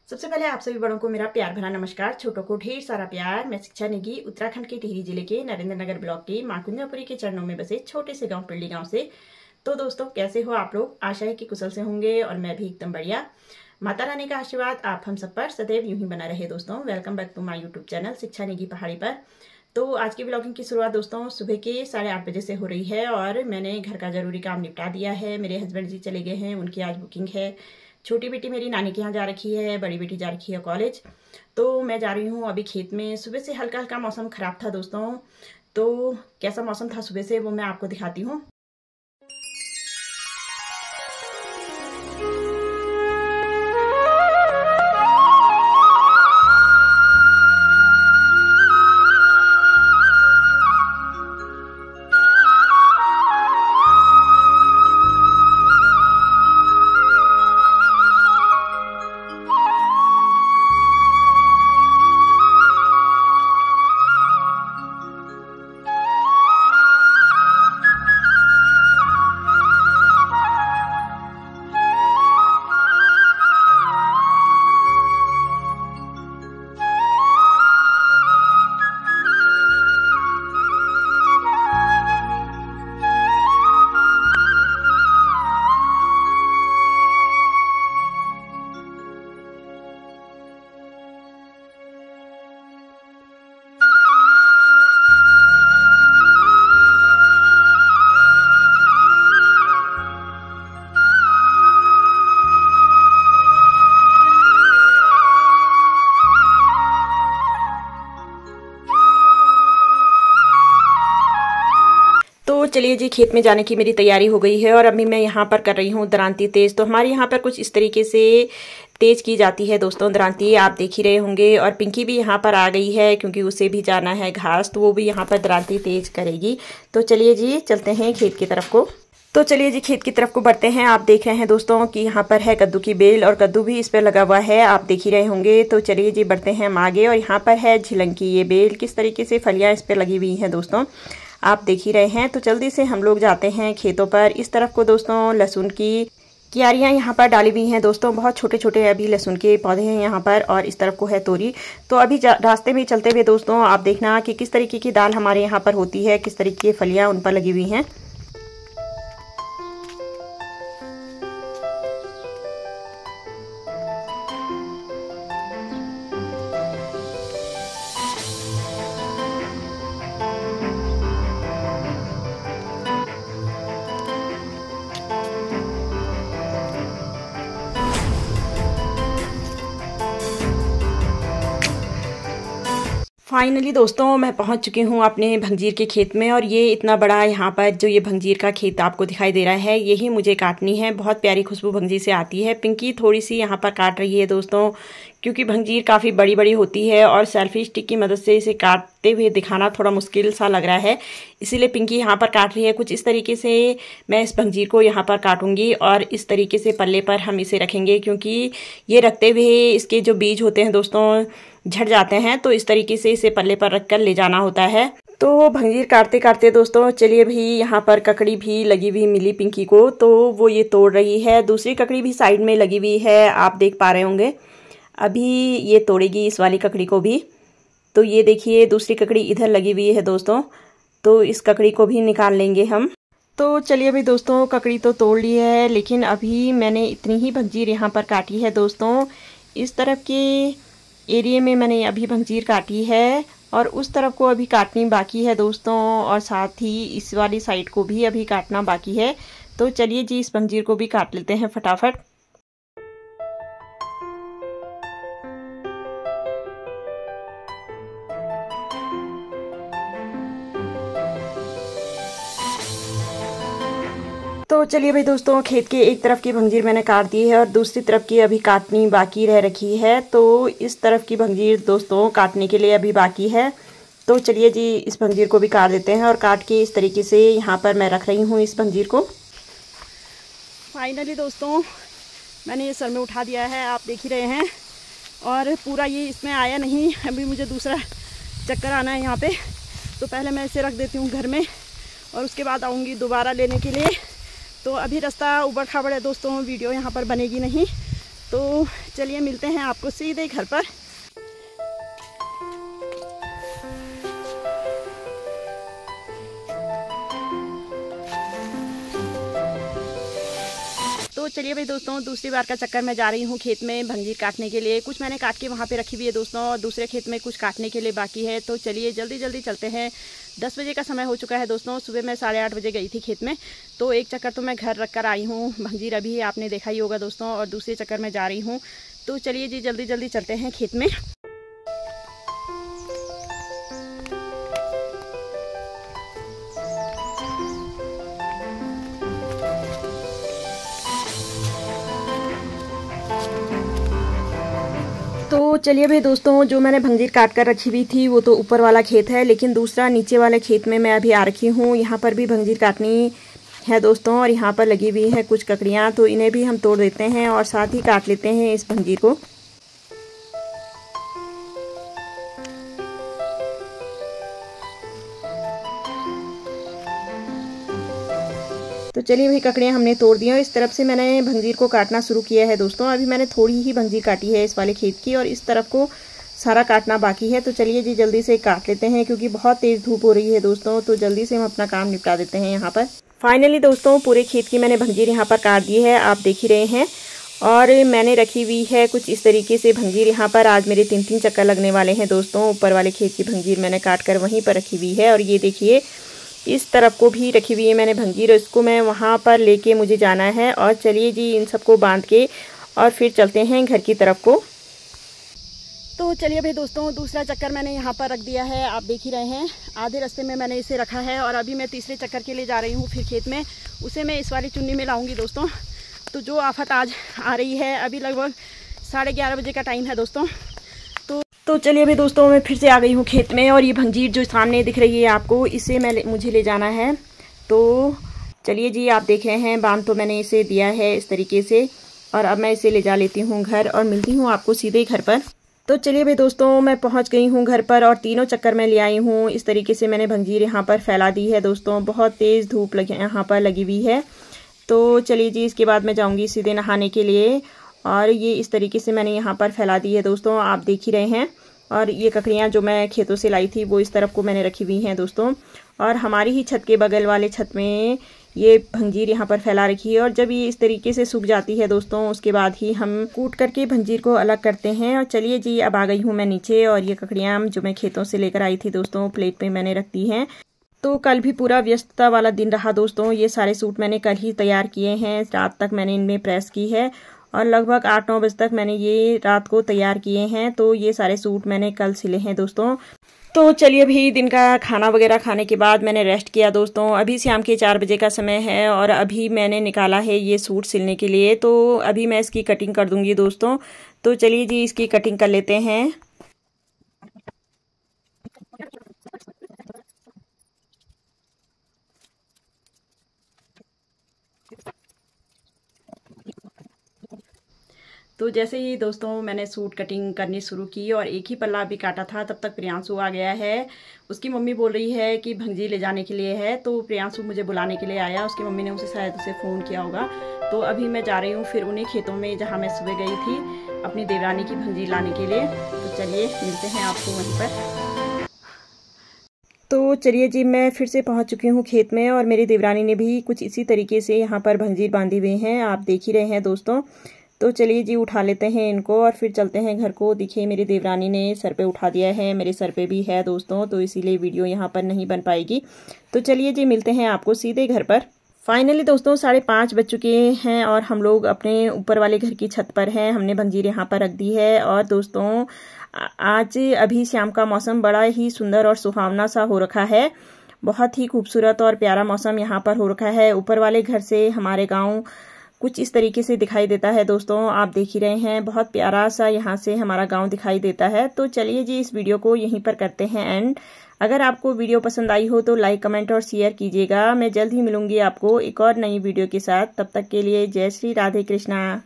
सबसे पहले आप सभी बड़ों को मेरा प्यार भरा नमस्कार, छोटों को ढेर सारा प्यार। मैं शिक्षा निधि उत्तराखंड के टिहरी जिले के नरेंद्र नगर ब्लॉक के माकुंजापुरी के चरणों में बसे छोटे से गांव पिल्ली गांव से। तो दोस्तों कैसे हो आप लोग? आशा है कि कुशल से होंगे और मैं भी एकदम बढ़िया। माता रानी का आशीर्वाद आप हम सब पर सदैव यूं ही बना रहे। दोस्तों welcome back to my YouTube channel Shiksha Nidhi पहाड़ी पर। तो आज की ब्लॉगिंग की शुरुआत दोस्तों सुबह के 8:30 बजे से हो रही है और मैंने घर का जरूरी काम निपटा दिया है। मेरे हस्बैंड जी चले गए हैं, उनकी आज बुकिंग है। छोटी बेटी मेरी नानी के यहाँ जा रखी है, बड़ी बेटी जा रखी है कॉलेज। तो मैं जा रही हूँ अभी खेत में। सुबह से हल्का हल्का मौसम खराब था दोस्तों, तो कैसा मौसम था सुबह से वो मैं आपको दिखाती हूँ। तो चलिए जी, खेत में जाने की मेरी तैयारी हो गई है और अभी मैं यहाँ पर कर रही हूँ दरांती तेज। तो हमारे यहाँ पर कुछ इस तरीके से तेज की जाती है दोस्तों दरांती, आप देख ही रहे होंगे। और पिंकी भी यहाँ पर आ गई है क्योंकि उसे भी जाना है घास, तो वो भी यहाँ पर दरांती तेज करेगी। तो चलिए जी चलते हैं खेत की तरफ को। तो चलिए जी खेत की तरफ को बढ़ते हैं। आप देख रहे हैं दोस्तों कि यहाँ पर है कद्दू की बेल और कद्दू भी इस पर लगा हुआ है, आप देख ही रहे होंगे। तो चलिए जी बढ़ते हैं हम आगे। और यहाँ पर है झिलंग की ये बेल, किस तरीके से फलियाँ इस पर लगी हुई हैं दोस्तों, आप देख ही रहे हैं। तो जल्दी से हम लोग जाते हैं खेतों पर। इस तरफ को दोस्तों लहसुन की क्यारियाँ यहाँ पर डाली हुई हैं दोस्तों, बहुत छोटे छोटे अभी लहसुन के पौधे हैं यहाँ पर। और इस तरफ को है तोरी। तो अभी रास्ते में चलते हुए दोस्तों आप देखना कि किस तरीके की दाल हमारे यहाँ पर होती है, किस तरीके की फलियाँ उन पर लगी हुई हैं। फाइनली दोस्तों मैं पहुंच चुकी हूं अपने भंजीर के खेत में। और ये इतना बड़ा यहाँ पर जो ये भंजीर का खेत आपको दिखाई दे रहा है, यही मुझे काटनी है। बहुत प्यारी खुशबू भंजीर से आती है। पिंकी थोड़ी सी यहाँ पर काट रही है दोस्तों, क्योंकि भंजीर काफ़ी बड़ी बड़ी होती है और सेल्फी स्टिक की मदद से इसे काटते हुए दिखाना थोड़ा मुश्किल सा लग रहा है, इसीलिए पिंकी यहाँ पर काट रही है। कुछ इस तरीके से मैं इस भंजीर को यहाँ पर काटूंगी और इस तरीके से पल्ले पर हम इसे रखेंगे, क्योंकि ये रखते हुए इसके जो बीज होते हैं दोस्तों झड़ जाते हैं। तो इस तरीके से इसे पल्ले पर रखकर ले जाना होता है। तो भंजीर काटते काटते दोस्तों चलिए भी यहाँ पर ककड़ी भी लगी हुई मिली पिंकी को, तो वो ये तोड़ रही है। दूसरी ककड़ी भी साइड में लगी हुई है, आप देख पा रहे होंगे। अभी ये तोड़ेगी इस वाली ककड़ी को भी। तो ये देखिए दूसरी ककड़ी इधर लगी हुई है दोस्तों, तो इस ककड़ी को भी निकाल लेंगे हम। तो चलिए अभी दोस्तों ककड़ी तो तोड़ ली है, लेकिन अभी मैंने इतनी ही भंजीर यहाँ पर काटी है दोस्तों। इस तरफ के एरिया में मैंने अभी भंजीर काटी है और उस तरफ को अभी काटनी बाकी है दोस्तों, और साथ ही इस वाली साइड को भी अभी काटना बाकी है। तो चलिए जी इस भंजीर को भी काट लेते हैं फटाफट। तो चलिए भाई दोस्तों खेत के एक तरफ की भंजीर मैंने काट दी है और दूसरी तरफ की अभी काटनी बाकी रह रखी है। तो इस तरफ की भंजीर दोस्तों काटने के लिए अभी बाकी है। तो चलिए जी इस भंजीर को भी काट देते हैं और काट के इस तरीके से यहाँ पर मैं रख रही हूँ इस भंजीर को। फाइनली दोस्तों मैंने ये सर में उठा दिया है, आप देख ही रहे हैं। और पूरा ये इसमें आया नहीं, अभी मुझे दूसरा चक्कर आना है यहाँ पे। तो पहले मैं इसे रख देती हूँ घर में और उसके बाद आऊँगी दोबारा लेने के लिए। तो अभी रास्ता उबड़ खाबड़ है दोस्तों, वीडियो यहाँ पर बनेगी नहीं। तो चलिए मिलते हैं आपको सीधे घर पर। तो चलिए भाई दोस्तों, दूसरी बार का चक्कर मैं जा रही हूँ खेत में भंजीर काटने के लिए। कुछ मैंने काट के वहाँ पे रखी हुई है दोस्तों, और दूसरे खेत में कुछ काटने के लिए बाकी है। तो चलिए जल्दी जल्दी चलते हैं। 10 बजे का समय हो चुका है दोस्तों। सुबह मैं 8:30 बजे गई थी खेत में, तो एक चक्कर तो मैं घर रख कर आई हूँ भंजीर, अभी आपने देखा ही होगा दोस्तों, और दूसरे चक्कर में जा रही हूँ। तो चलिए जी जल्दी जल्दी चलते हैं खेत में। तो चलिए भाई दोस्तों, जो मैंने भंजीर काट कर रखी हुई थी वो तो ऊपर वाला खेत है, लेकिन दूसरा नीचे वाले खेत में मैं अभी आ रखी हूँ। यहाँ पर भी भंजीर काटनी है दोस्तों, और यहाँ पर लगी हुई है कुछ ककड़ियाँ, तो इन्हें भी हम तोड़ देते हैं और साथ ही काट लेते हैं इस भंजीर को। तो चलिए भाई ककड़ियाँ हमने तोड़ दी और इस तरफ से मैंने भंजीर को काटना शुरू किया है दोस्तों। अभी मैंने थोड़ी ही भंजीर काटी है इस वाले खेत की, और इस तरफ को सारा काटना बाकी है। तो चलिए जी जल्दी से काट लेते हैं, क्योंकि बहुत तेज़ धूप हो रही है दोस्तों। तो जल्दी से हम अपना काम निपटा देते हैं यहाँ पर। फाइनली दोस्तों पूरे खेत की मैंने भंजीर यहाँ पर काट दी है, आप देख ही रहे हैं। और मैंने रखी हुई है कुछ इस तरीके से भंजीर यहाँ पर। आज मेरे 3-3 चक्कर लगने वाले हैं दोस्तों। ऊपर वाले खेत की भंजीर मैंने काट कर वहीं पर रखी हुई है, और ये देखिए इस तरफ को भी रखी हुई है मैंने भंजीर। इसको मैं वहाँ पर लेके मुझे जाना है। और चलिए जी इन सबको बांध के और फिर चलते हैं घर की तरफ को। तो चलिए भाई दोस्तों, दूसरा चक्कर मैंने यहाँ पर रख दिया है, आप देख ही रहे हैं। आधे रास्ते में मैंने इसे रखा है, और अभी मैं तीसरे चक्कर के लिए जा रही हूँ फिर खेत में। उसे मैं इस वाली चुन्नी में लाऊंगी दोस्तों। तो जो आफत आज आ रही है, अभी लगभग 11:30 बजे का टाइम है दोस्तों। तो चलिए भाई दोस्तों, मैं फिर से आ गई हूँ खेत में, और ये भंजीर जो सामने दिख रही है आपको, इसे मुझे ले जाना है। तो चलिए जी आप देख रहे हैं, बांध तो मैंने इसे दिया है इस तरीके से, और अब मैं इसे ले जा लेती हूँ घर, और मिलती हूँ आपको सीधे घर पर। तो चलिए भाई दोस्तों, मैं पहुँच गई हूँ घर पर, और तीनों चक्कर मैं ले आई हूँ। इस तरीके से मैंने भंजीर यहाँ पर फैला दी है दोस्तों। बहुत तेज़ धूप यहाँ पर लगी हुई है। तो चलिए जी इसके बाद मैं जाऊँगी सीधे नहाने के लिए, और ये इस तरीके से मैंने यहाँ पर फैला दी है दोस्तों, आप देख ही रहे हैं। और ये ककड़ियाँ जो मैं खेतों से लाई थी वो इस तरफ को मैंने रखी हुई हैं दोस्तों। और हमारी ही छत के बगल वाले छत में ये भंजीर यहाँ पर फैला रखी है। और जब ये इस तरीके से सूख जाती है दोस्तों, उसके बाद ही हम कूट करके भंजीर को अलग करते हैं। और चलिए जी अब आ गई हूँ मैं नीचे, और ये ककड़ियाँ जो मैं खेतों से लेकर आई थी दोस्तों प्लेट पे मैंने रख दी हैं। तो कल भी पूरा व्यस्तता वाला दिन रहा दोस्तों। ये सारे सूट मैंने कल ही तैयार किए हैं, रात तक मैंने इनमें प्रेस की है, और लगभग 8-9 बजे तक मैंने ये रात को तैयार किए हैं। तो ये सारे सूट मैंने कल सिले हैं दोस्तों। तो चलिए अभी दिन का खाना वगैरह खाने के बाद मैंने रेस्ट किया दोस्तों। अभी शाम के 4 बजे का समय है, और अभी मैंने निकाला है ये सूट सिलने के लिए। तो अभी मैं इसकी कटिंग कर दूंगी दोस्तों। तो चलिए जी इसकी कटिंग कर लेते हैं। तो जैसे ही दोस्तों मैंने सूट कटिंग करनी शुरू की, और एक ही पल्ला भी काटा था, तब तक प्रियांशु आ गया है। उसकी मम्मी बोल रही है कि भंजीर ले जाने के लिए है। तो प्रियांशु मुझे बुलाने के लिए आया, उसकी मम्मी ने शायद उसे फ़ोन किया होगा। तो अभी मैं जा रही हूँ फिर उन्हीं खेतों में जहाँ मैं सुबह गई थी अपनी देवरानी की भंजीर लाने के लिए। तो चलिए मिलते हैं आपको वहीं पर। तो चलिए जी मैं फिर से पहुंच चुकी हूं खेत में, और मेरी देवरानी ने भी कुछ इसी तरीके से यहाँ पर भंजीर बांधे हुए हैं, आप देख ही रहे हैं दोस्तों। तो चलिए जी उठा लेते हैं इनको, और फिर चलते हैं घर को। देखिए मेरी देवरानी ने सर पे उठा दिया है, मेरे सर पे भी है दोस्तों, तो इसीलिए वीडियो यहाँ पर नहीं बन पाएगी। तो चलिए जी मिलते हैं आपको सीधे घर पर। फाइनली दोस्तों 5:30 बज चुके हैं, और हम लोग अपने ऊपर वाले घर की छत पर हैं। हमने भंजीर यहाँ पर रख दी है। और दोस्तों आज अभी शाम का मौसम बड़ा ही सुंदर और सुहावना सा हो रखा है। बहुत ही खूबसूरत और प्यारा मौसम यहाँ पर हो रखा है। ऊपर वाले घर से हमारे गाँव कुछ इस तरीके से दिखाई देता है दोस्तों, आप देख ही रहे हैं। बहुत प्यारा सा यहाँ से हमारा गांव दिखाई देता है। तो चलिए जी इस वीडियो को यहीं पर करते हैं एंड। अगर आपको वीडियो पसंद आई हो तो लाइक कमेंट और शेयर कीजिएगा। मैं जल्द ही मिलूंगी आपको एक और नई वीडियो के साथ। तब तक के लिए जय श्री राधे कृष्णा।